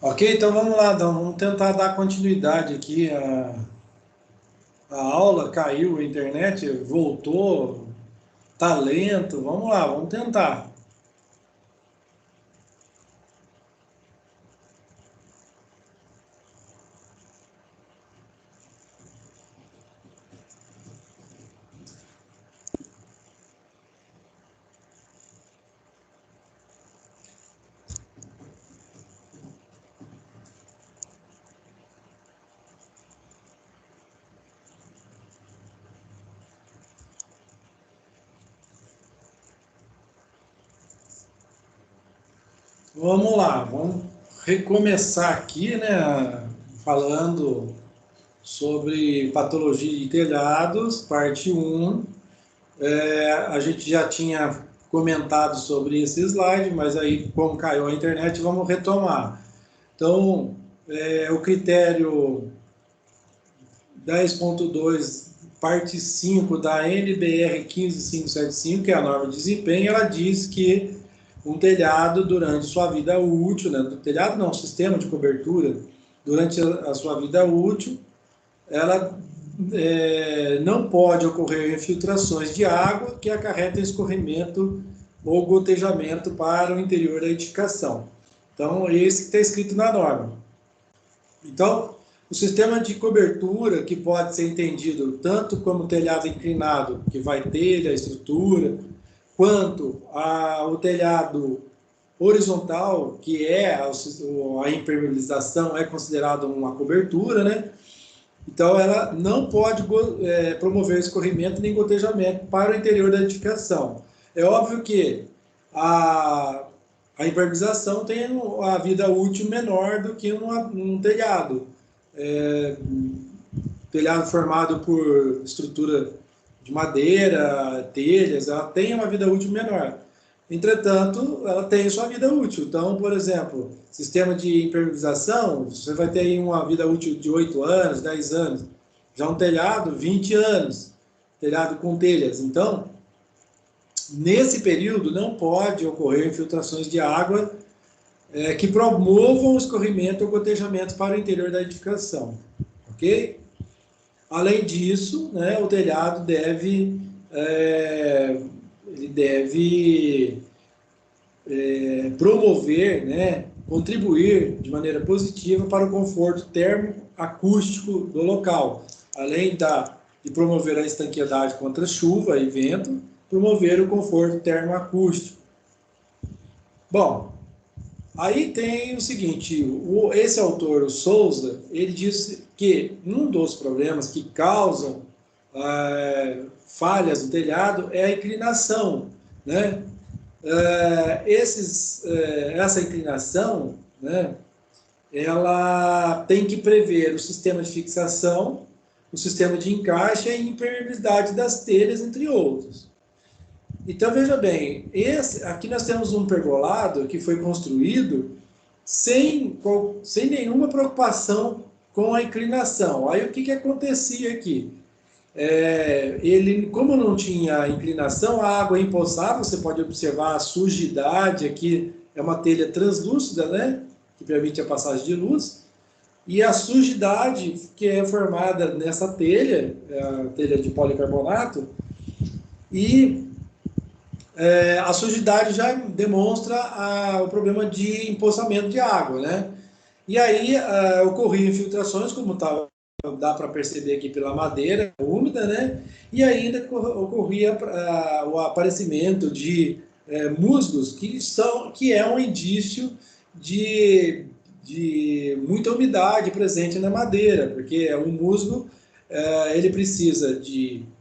Ok, então vamos lá, então, vamos tentar dar continuidade aqui. A aula caiu, a internet voltou, tá lento. Vamos lá, vamos tentar. Vamos lá, vamos recomeçar aqui, né? Falando sobre patologia de telhados, parte 1. A gente já tinha comentado sobre esse slide, mas aí, como caiu a internet, vamos retomar. Então, o critério 10.2, parte 5 da NBR 15575, que é a norma de desempenho, ela diz que um telhado, durante sua vida útil, né, do telhado não, sistema de cobertura, durante a sua vida útil, ela não pode ocorrer infiltrações de água que acarretem escorrimento ou gotejamento para o interior da edificação. Então, esse que está escrito na norma. Então, o sistema de cobertura, que pode ser entendido tanto como telhado inclinado, que vai telha, estrutura, quanto o telhado horizontal, que é a impermeabilização, é considerado uma cobertura, né? Então, ela não pode promover escorrimento nem gotejamento para o interior da edificação. É óbvio que a, a impermeabilização tem a vida útil menor do que um telhado. Telhado formado por estrutura de madeira, telhas, ela tem uma vida útil menor. Entretanto, ela tem sua vida útil. Então, por exemplo, sistema de impermeabilização, você vai ter aí uma vida útil de 8 anos, 10 anos. Já um telhado, 20 anos. Telhado com telhas. Então, nesse período, não pode ocorrer infiltrações de água que promovam o escorrimento ou gotejamento para o interior da edificação. Ok? Além disso, né, o telhado deve promover, né, contribuir de maneira positiva para o conforto termoacústico do local, além de promover a estanqueidade contra chuva e vento, promover o conforto termoacústico. Bom, aí tem o seguinte, esse autor, o Souza, ele diz que um dos problemas que causam falhas no telhado é a inclinação, né? Essa inclinação, né, ela tem que prever o sistema de fixação, o sistema de encaixe e a impermeabilidade das telhas, entre outros. Então, veja bem, aqui nós temos um pergolado que foi construído sem nenhuma preocupação com a inclinação. Aí, o que acontecia aqui? Ele, como não tinha inclinação, a água empoçava, você pode observar a sujidade aqui, é uma telha translúcida, né, que permite a passagem de luz, e a sujidade que é formada nessa telha, a telha de policarbonato, e a sujidade já demonstra o problema de empoçamento de água, né? E aí ocorriam infiltrações, como dá para perceber aqui pela madeira úmida, né? E ainda ocorria o aparecimento de musgos, que é um indício de muita umidade presente na madeira, porque o musgo ele precisa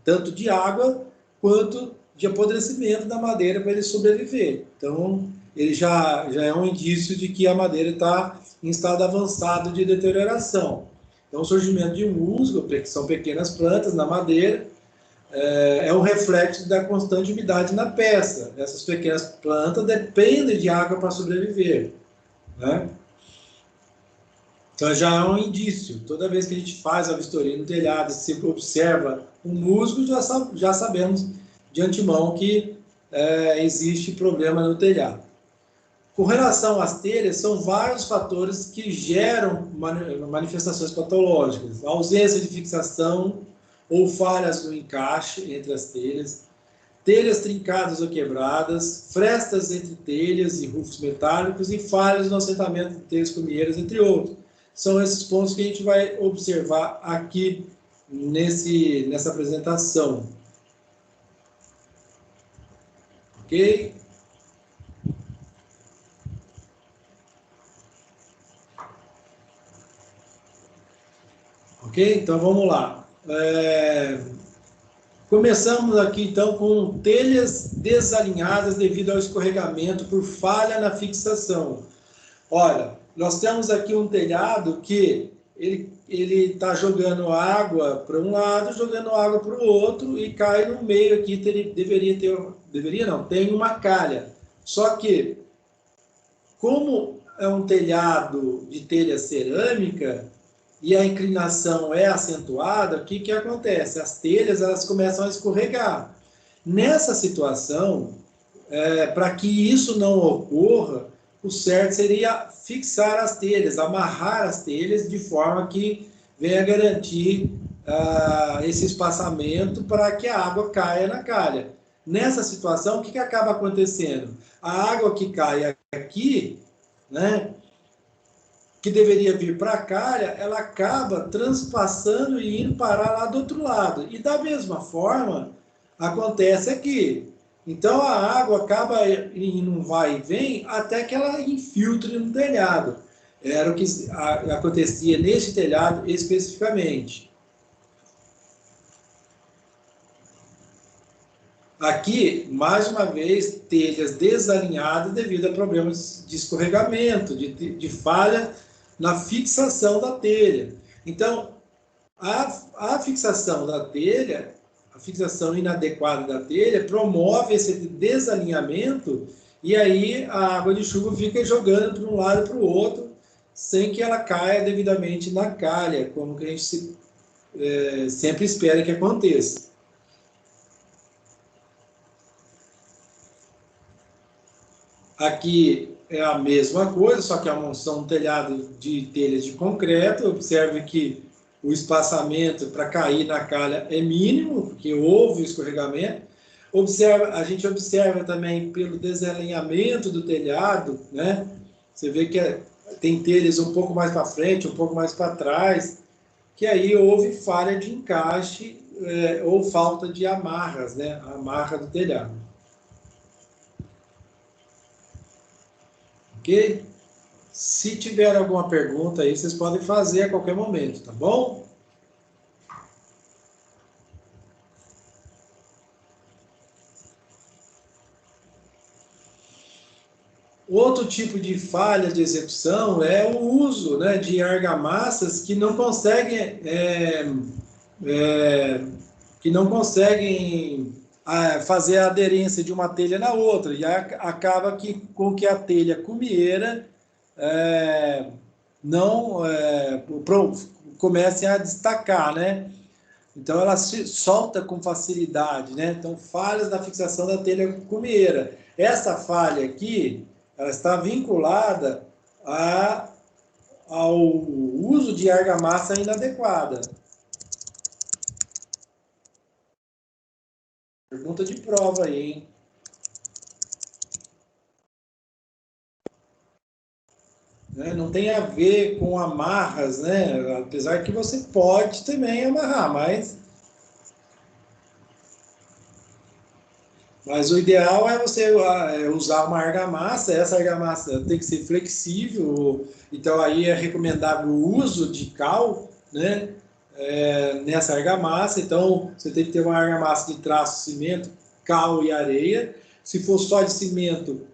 tanto de água quanto de apodrecimento da madeira para ele sobreviver. Então, ele já é um indício de que a madeira está em estado avançado de deterioração. Então, o surgimento de musgo, que são pequenas plantas na madeira, é um reflexo da constante umidade na peça. Essas pequenas plantas dependem de água para sobreviver, né? Então, já é um indício. Toda vez que a gente faz a vistoria no telhado e se observa um musgo, já sabemos de antemão que existe problema no telhado. Com relação às telhas, são vários fatores que geram manifestações patológicas. A ausência de fixação ou falhas no encaixe entre as telhas, telhas trincadas ou quebradas, frestas entre telhas e rufos metálicos e falhas no assentamento de telhas cumieiras, entre outros. São esses pontos que a gente vai observar aqui nessa apresentação. Ok? Ok? Então vamos lá. Começamos aqui então com telhas desalinhadas devido ao escorregamento por falha na fixação. Olha, nós temos aqui um telhado que ele está jogando água para um lado, jogando água para o outro e cai no meio aqui. Tem uma calha. Só que, como é um telhado de telha cerâmica e a inclinação é acentuada, o que que acontece? As telhas elas começam a escorregar. Nessa situação, para que isso não ocorra, o certo seria fixar as telhas, amarrar as telhas de forma que venha garantir esse espaçamento para que a água caia na calha. Nessa situação, o que acaba acontecendo? A água que cai aqui, né, que deveria vir para a calha, ela acaba transpassando e indo parar lá do outro lado. E da mesma forma, acontece aqui. Então a água acaba indo um vai e vem até que ela infiltre no telhado. Era o que acontecia nesse telhado especificamente. Aqui, mais uma vez, telhas desalinhadas devido a problemas de escorregamento, de falha na fixação da telha. Então, a fixação da telha, a fixação inadequada da telha, promove esse desalinhamento e aí a água de chuva fica jogando para um lado e para o outro, sem que ela caia devidamente na calha, como que a gente sempre espera que aconteça. Aqui é a mesma coisa, só que é um telhado de telhas de concreto. Observe que o espaçamento para cair na calha é mínimo, porque houve escorregamento. A gente observa também pelo desalinhamento do telhado, né? Você vê que tem telhas um pouco mais para frente, um pouco mais para trás, que aí houve falha de encaixe ou falta de amarras, né? A amarra do telhado. Ok? Se tiver alguma pergunta aí, vocês podem fazer a qualquer momento, tá bom? Outro tipo de falha de execução é o uso, né, de argamassas que não conseguem fazer a aderência de uma telha na outra, e acaba com que a telha cumieira não comece a destacar, né? Então ela se solta com facilidade, né? Então falhas na fixação da telha cumieira. Essa falha aqui, ela está vinculada ao uso de argamassa inadequada. Pergunta de prova aí, hein? Não tem a ver com amarras, né? Apesar que você pode também amarrar, mas o ideal é você usar uma argamassa. Essa argamassa tem que ser flexível, então aí é recomendável o uso de cal, né? Nessa argamassa. Então você tem que ter uma argamassa de traço, cimento, cal e areia. Se for só de cimento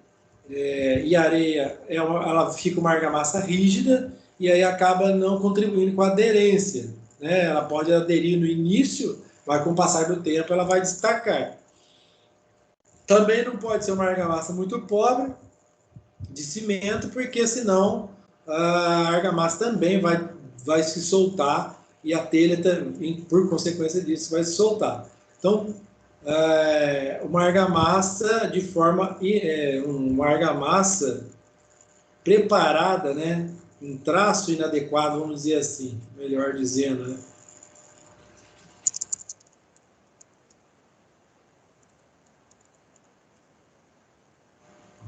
e areia, ela fica uma argamassa rígida e aí acaba não contribuindo com a aderência, né? Ela pode aderir no início, mas com o passar do tempo ela vai destacar. Também não pode ser uma argamassa muito pobre de cimento, porque senão a argamassa também vai se soltar e a telha, por consequência disso, vai se soltar. Então, uma argamassa preparada, né? Um traço inadequado, vamos dizer assim, melhor dizendo, né?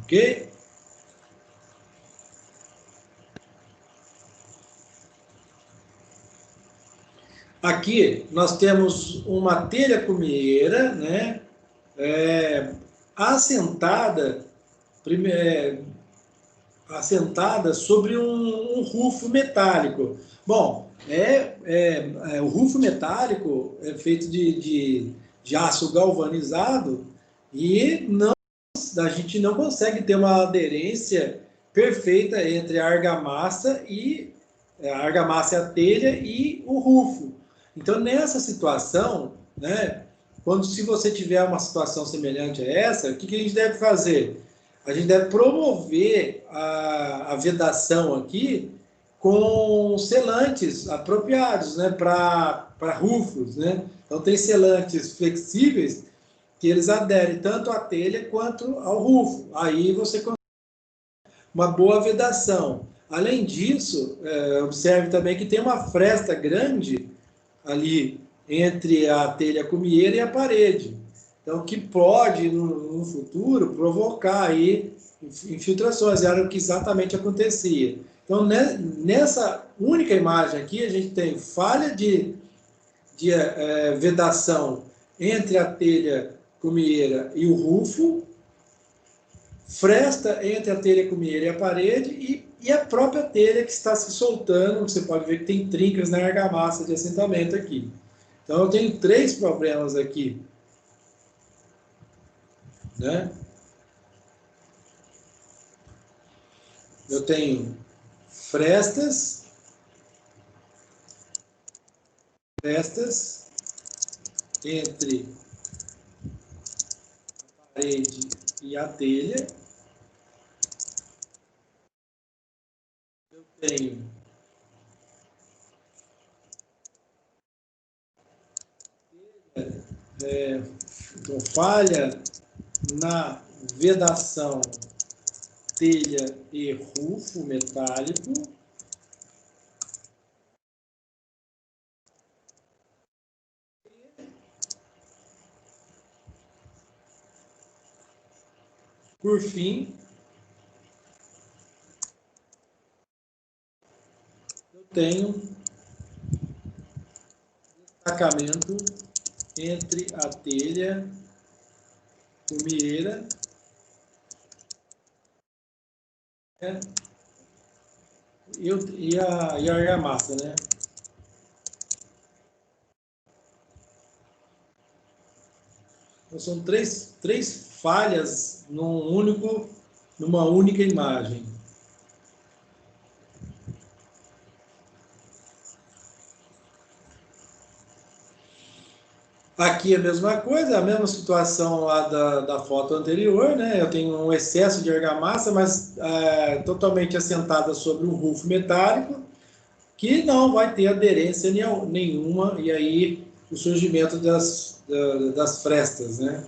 Ok? Aqui nós temos uma telha cumieira, né? Assentada, assentada sobre um rufo metálico. Bom, o rufo metálico é feito de aço galvanizado e a gente não consegue ter uma aderência perfeita entre a argamassa e a telha e o rufo. Então, nessa situação, né, se você tiver uma situação semelhante a essa, o que a gente deve fazer? A gente deve promover a vedação aqui com selantes apropriados, né, para rufos, né? Então, tem selantes flexíveis que eles aderem tanto à telha quanto ao rufo. Aí você consegue uma boa vedação. Além disso, observe também que tem uma fresta grande ali entre a telha cumieira e a parede. Então, que pode, no futuro, provocar aí infiltrações. Era o que exatamente acontecia. Então, nessa única imagem aqui, a gente tem falha de vedação entre a telha cumieira e o rufo, fresta entre a telha cumieira e a parede e a própria telha que está se soltando. Você pode ver que tem trincas na argamassa de assentamento aqui. Então, eu tenho 3 problemas aqui, né? Eu tenho frestas entre a parede e a telha. Eu tenho falha na vedação telha e rufo metálico. Por fim, eu tenho destacamento entre a telha cumieira, né, e a argamassa, né? Então, são três falhas numa única imagem. Aqui é a mesma coisa, a mesma situação lá da foto anterior, né? Eu tenho um excesso de argamassa, mas totalmente assentada sobre um rufo metálico, que não vai ter aderência nenhuma, e aí o surgimento das frestas, né?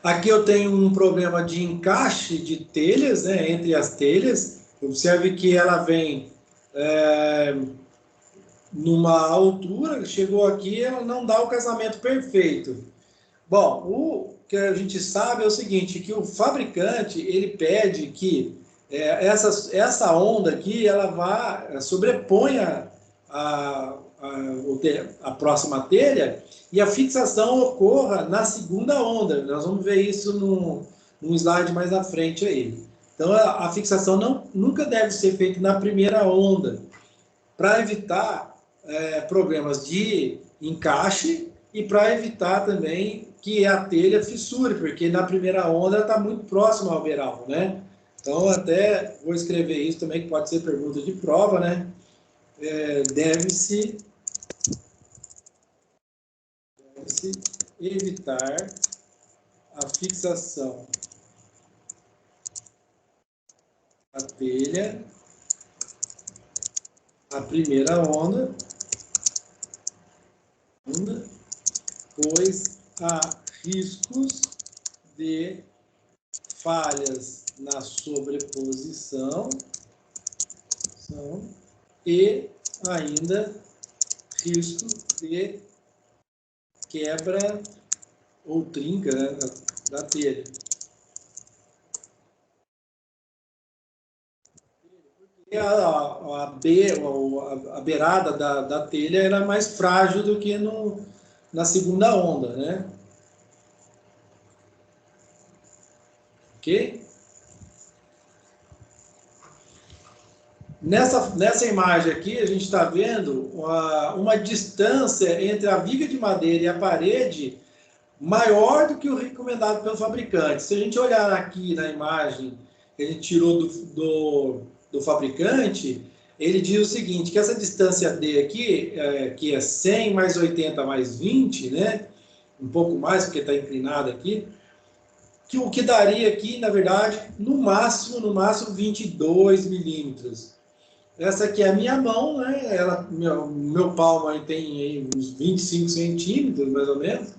Aqui eu tenho um problema de encaixe de telhas, né, entre as telhas. Observe que ela vem numa altura, chegou aqui, ela não dá o casamento perfeito. Bom, o que a gente sabe é o seguinte, que o fabricante, ele pede que essa onda aqui, ela vá, sobreponha a próxima telha e a fixação ocorra na segunda onda. Nós vamos ver isso num slide mais à frente aí. Então, a fixação nunca deve ser feita na primeira onda, para evitar problemas de encaixe e para evitar também que a telha fissure, porque na primeira onda ela está muito próxima ao beiral, né? Então, até vou escrever isso também, que pode ser pergunta de prova, né? Deve-se evitar a fixação da telha na primeira onda, pois há riscos de falhas na sobreposição e ainda risco de quebra ou trinca, né, da telha. E a beirada da telha era mais frágil do que na segunda onda, né? Ok? Nessa imagem aqui, a gente está vendo uma distância entre a viga de madeira e a parede maior do que o recomendado pelo fabricante. Se a gente olhar aqui na imagem que a gente tirou do fabricante, ele diz o seguinte, que essa distância D aqui, que é 100 mais 80 mais 20, né? Um pouco mais, porque está inclinado aqui, que o que daria aqui, na verdade, no máximo 22 milímetros. Essa aqui é a minha mão, né? Meu palmo aí tem aí uns 25 centímetros, mais ou menos.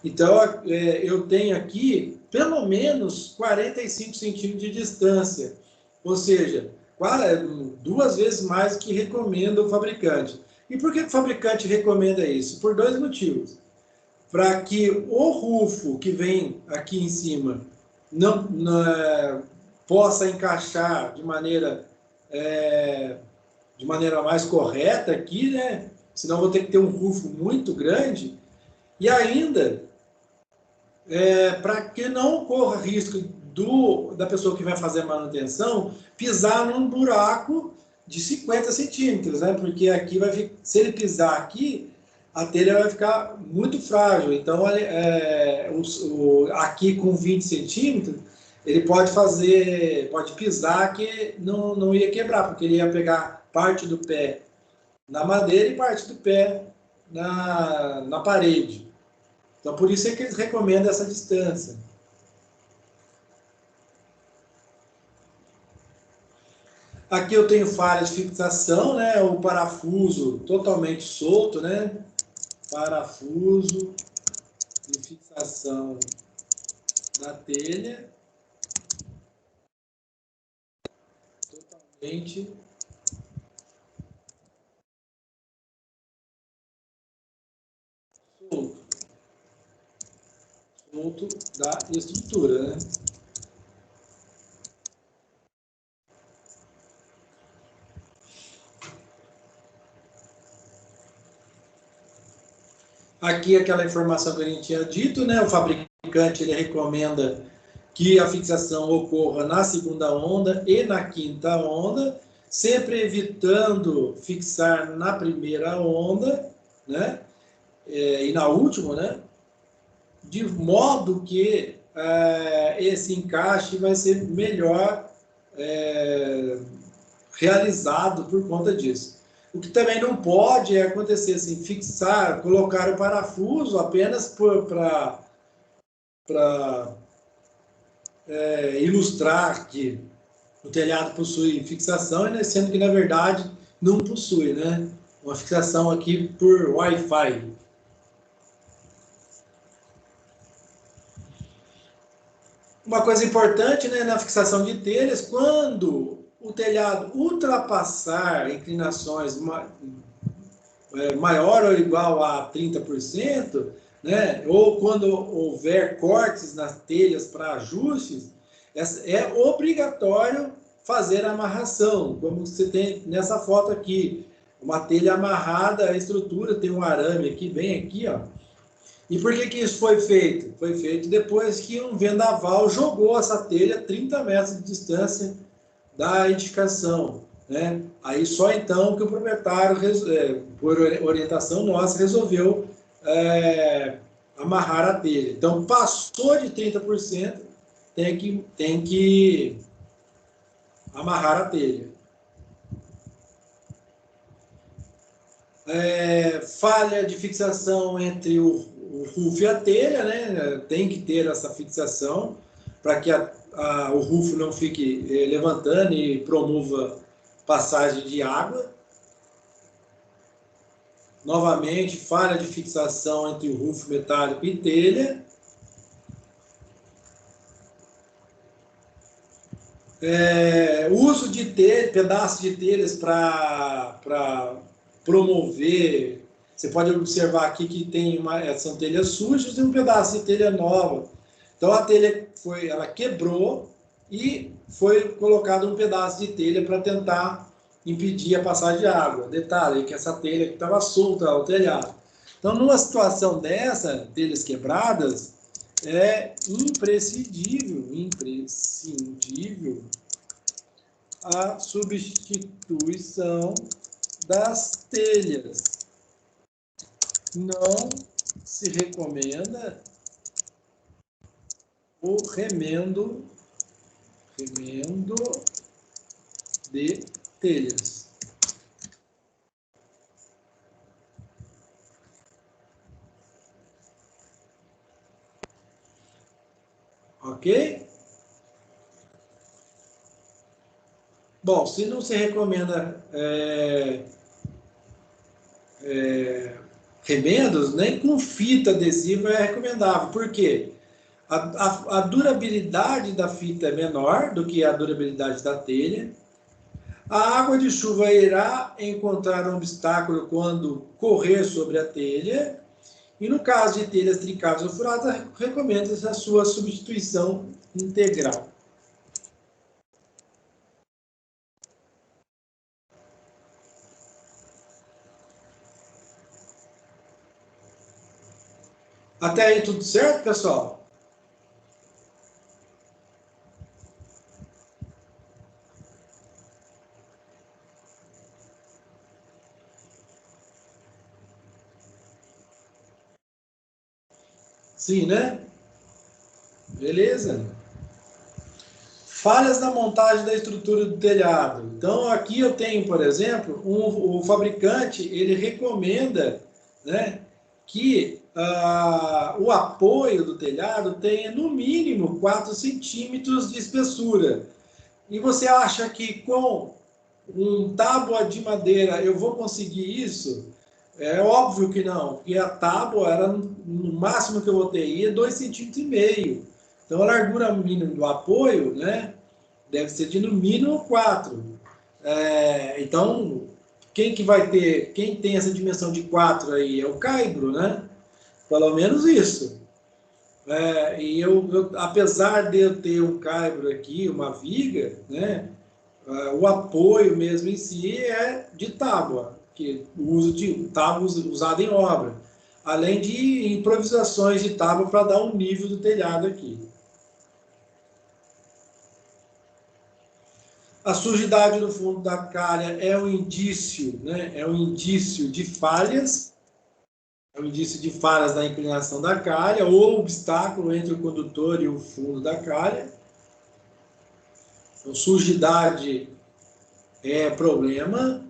Então, eu tenho aqui pelo menos 45 centímetros de distância. Ou seja, 2 vezes mais que recomenda o fabricante. E por que o fabricante recomenda isso? Por 2 motivos. Para que o rufo que vem aqui em cima não possa encaixar de maneira mais correta aqui, né? Senão vou ter que ter um rufo muito grande. E ainda, para que não ocorra risco da pessoa que vai fazer a manutenção pisar num buraco de 50 centímetros, né? Porque aqui se ele pisar aqui, a telha vai ficar muito frágil. Então, aqui com 20 centímetros, ele pode pisar que não ia quebrar, porque ele ia pegar parte do pé na madeira e parte do pé na parede. Então, por isso é que eles recomendam essa distância. Aqui eu tenho falha de fixação, né? O parafuso totalmente solto, né? Parafuso de fixação da telha totalmente solto da estrutura, né? Aqui aquela informação que a gente tinha dito, né? O fabricante ele recomenda que a fixação ocorra na segunda onda e na quinta onda, sempre evitando fixar na primeira onda, né? E na última, né? De modo que esse encaixe vai ser melhor realizado por conta disso. O que também não pode é acontecer assim, colocar o parafuso apenas para ilustrar que o telhado possui fixação, né, sendo que na verdade não possui, né? Uma fixação aqui por Wi-Fi. Uma coisa importante, né, na fixação de telhas, quando o telhado ultrapassar inclinações maior ou igual a 30%, né, ou quando houver cortes nas telhas para ajustes, é obrigatório fazer a amarração, como você tem nessa foto aqui. Uma telha amarrada à estrutura, tem um arame aqui, bem aqui, ó. E por que isso foi feito? Foi feito depois que um vendaval jogou essa telha a 30 metros de distância da edificação, né? Aí só então que o proprietário, por orientação nossa, resolveu amarrar a telha. Então, passou de 30%, tem que amarrar a telha. Falha de fixação entre o rufo e a telha, né? Tem que ter essa fixação para que o rufo não fique levantando e promova passagem de água. Novamente, falha de fixação entre o rufo metálico e telha. Uso de pedaços de telhas para promover. Você pode observar aqui que são telhas sujas e um pedaço de telha nova. Então a telha ela quebrou e foi colocado um pedaço de telha para tentar impedir a passagem de água. Detalhe que essa telha estava solta ao telhado. Então, numa situação dessa, telhas quebradas, é imprescindível a substituição das telhas. Não se recomenda o remendo de telhas. Ok? Bom, se não se recomenda remendos, nem com fita adesiva é recomendável. Por quê? A durabilidade da fita é menor do que a durabilidade da telha. A água de chuva irá encontrar um obstáculo quando correr sobre a telha. E no caso de telhas trincadas ou furadas, recomenda-se a sua substituição integral. Até aí tudo certo, pessoal? Sim, né? Beleza? Falhas na montagem da estrutura do telhado. Então, aqui eu tenho, por exemplo, o fabricante, ele recomenda, né, que o apoio do telhado tenha, no mínimo, 4 centímetros de espessura. E você acha que com um tábua de madeira eu vou conseguir isso? É óbvio que não, porque a tábua, era, no máximo que eu vou ter, é 2,5 cm. Então, a largura mínima do apoio, né, deve ser de no mínimo 4. Então, quem tem essa dimensão de 4 aí é o caibro, né? Pelo menos isso. E apesar de eu ter um caibro aqui, uma viga, né, o apoio mesmo em si é de tábua, que o uso de tábua usada em obra, além de improvisações de tábua para dar um nível do telhado aqui. A sujidade no fundo da calha é um indício, né? É um indício de falhas, é um indício de falhas da inclinação da calha ou obstáculo entre o condutor e o fundo da calha. Então, sujidade é problema.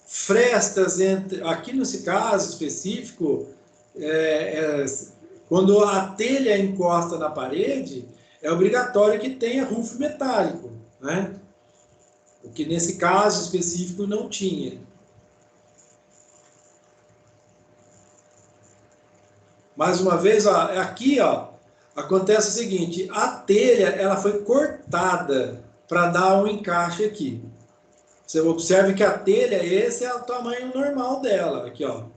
Frestas aqui nesse caso específico, quando a telha encosta na parede, é obrigatório que tenha rufo metálico, né? O que nesse caso específico não tinha. Mais uma vez, ó, aqui, ó, acontece o seguinte: a telha ela foi cortada para dar um encaixe aqui. Você observe que a telha, esse é o tamanho normal dela. Aqui, ó. Vou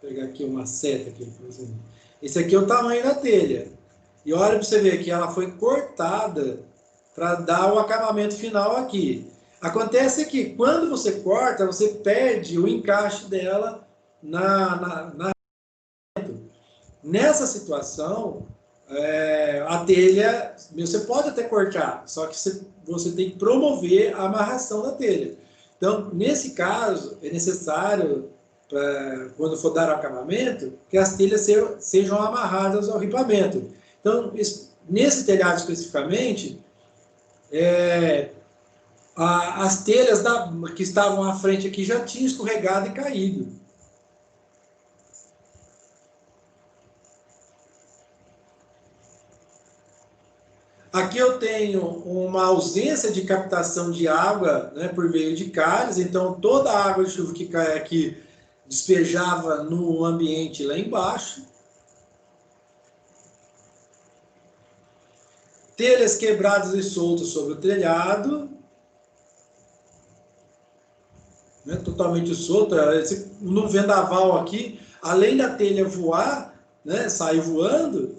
pegar aqui uma seta aqui. Esse aqui é o tamanho da telha. E olha para você ver que ela foi cortada para dar o acabamento final aqui. Acontece que quando você corta, você perde o encaixe dela Nessa situação, a telha, você pode até cortar, só que você tem que promover a amarração da telha. Então, nesse caso, é necessário, quando for dar o acabamento, que as telhas sejam amarradas ao ripamento. Então, nesse telhado especificamente, as telhas que estavam à frente aqui já tinham escorregado e caído. Aqui eu tenho uma ausência de captação de água, né, por meio de calhas, então toda a água de chuva que cai aqui despejava no ambiente lá embaixo. telhas quebradas e soltas sobre o telhado, né, totalmente solta. No vendaval aqui, além da telha voar, né, sair voando,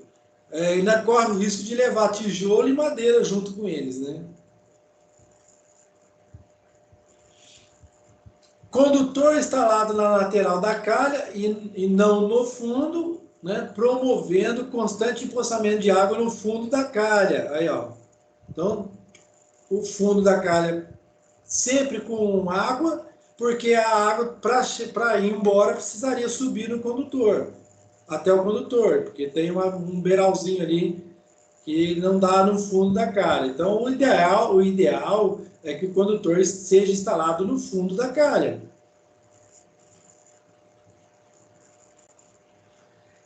ainda corre o risco de levar tijolo e madeira junto com eles, né? Condutor instalado na lateral da calha e não no fundo, né, promovendo constante empoçamento de água no fundo da calha. Aí, ó. Então, o fundo da calha sempre com água, porque a água, para ir embora, precisaria subir no condutor, até o condutor, porque tem um beiralzinho ali que não dá no fundo da calha. Então, o ideal é que o condutor seja instalado no fundo da calha.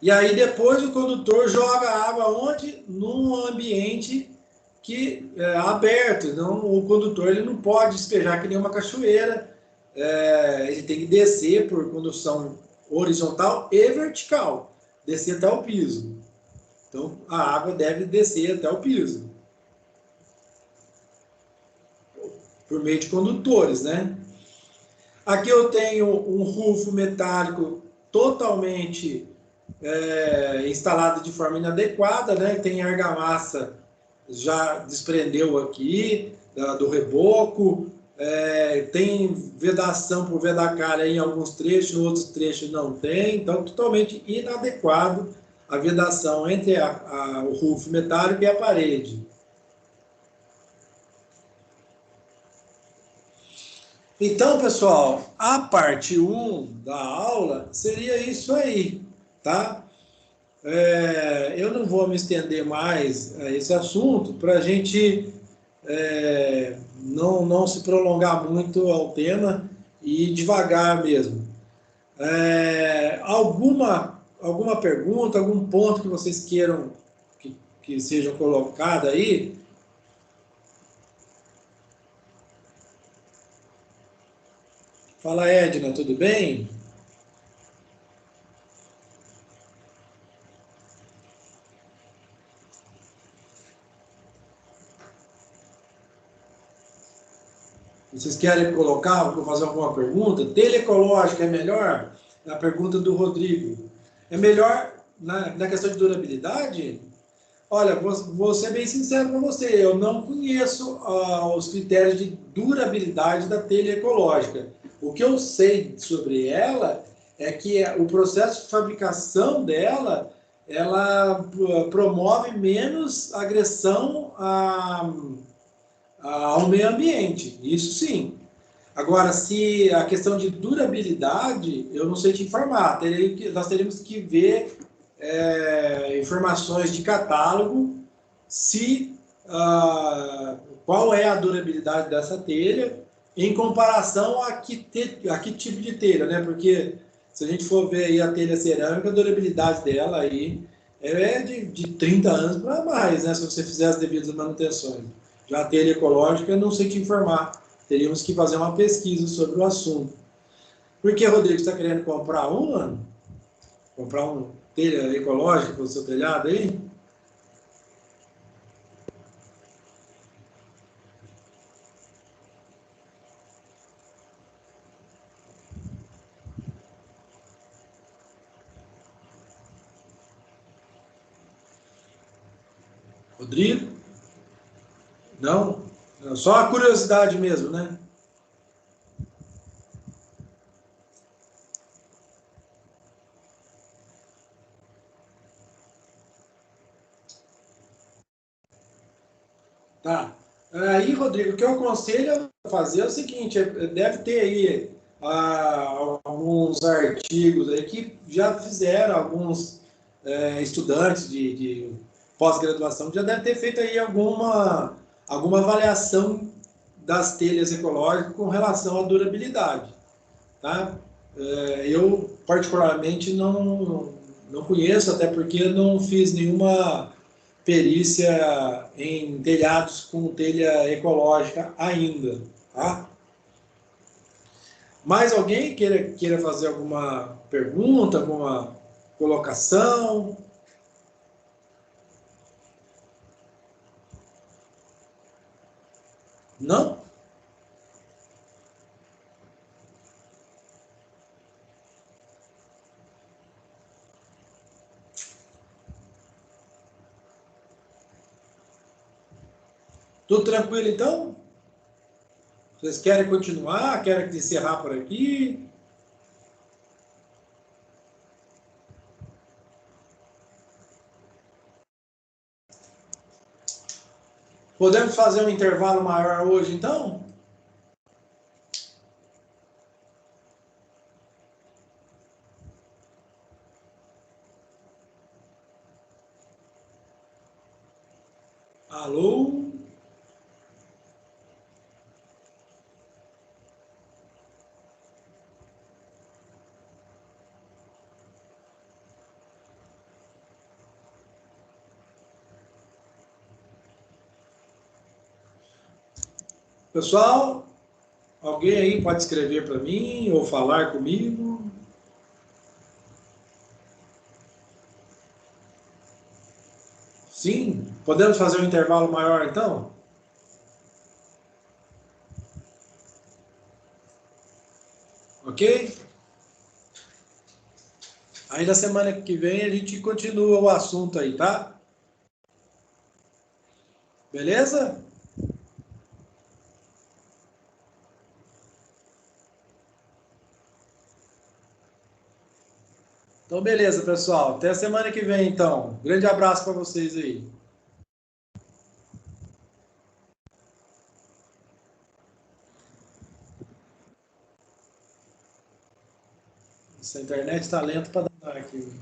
E aí, depois, o condutor joga a água onde? Num ambiente que é aberto. Não, o condutor ele não pode despejar que nem uma cachoeira. Ele tem que descer por condução horizontal e vertical, descer até o piso. Então, a água deve descer até o piso, por meio de condutores, né? Aqui eu tenho um rufo metálico totalmente instalado de forma inadequada, né? Tem argamassa, já desprendeu aqui, do reboco, tem vedação por vedacalha em alguns trechos, em outros trechos não tem, então totalmente inadequado a vedação entre o rufo metálico e a parede. Então, pessoal, a parte 1 da aula seria isso aí, tá? Eu não vou me estender mais a esse assunto para a gente não se prolongar muito ao tema e devagar mesmo. Alguma pergunta, algum ponto que vocês queiram que seja colocado aí? Fala, Edna, tudo bem? Vocês querem colocar, vou fazer alguma pergunta? Telha ecológica é melhor? É a pergunta do Rodrigo. É melhor na questão de durabilidade? Olha, vou ser bem sincero com você, eu não conheço os critérios de durabilidade da telha ecológica. O que eu sei sobre ela é que o processo de fabricação dela, ela promove menos agressão ao meio ambiente, isso sim. Agora, se a questão de durabilidade, eu não sei te informar, nós teríamos que ver informações de catálogo, se qual é a durabilidade dessa telha em comparação a que tipo de telha, né? Porque se a gente for ver aí a telha cerâmica, a durabilidade dela aí é de 30 anos para mais, né? Se você fizer as devidas manutenções. Já a telha ecológica, eu não sei te informar. Teríamos que fazer uma pesquisa sobre o assunto. Por que, Rodrigo, você está querendo comprar uma? Comprar uma telha ecológica para o seu telhado aí? Rodrigo? Não? Só a curiosidade mesmo, né? Tá. Aí, Rodrigo, o que eu aconselho a fazer é o seguinte, deve ter aí alguns artigos aí que já fizeram, alguns estudantes de pós-graduação já devem ter feito aí alguma avaliação das telhas ecológicas com relação à durabilidade, tá? Eu, particularmente, não conheço, até porque eu não fiz nenhuma perícia em telhados com telha ecológica ainda, tá? Mais alguém queira fazer alguma pergunta, alguma colocação? Não? Tudo tranquilo, então? Vocês querem continuar? Querem encerrar por aqui? Podemos fazer um intervalo maior hoje, então? Alô? Pessoal, alguém aí pode escrever para mim ou falar comigo? Sim? Podemos fazer um intervalo maior, então? Ok? Aí na semana que vem a gente continua o assunto aí, tá? Beleza? Então, beleza, pessoal. Até a semana que vem, então. Grande abraço para vocês aí. Essa internet está lenta para dar aqui.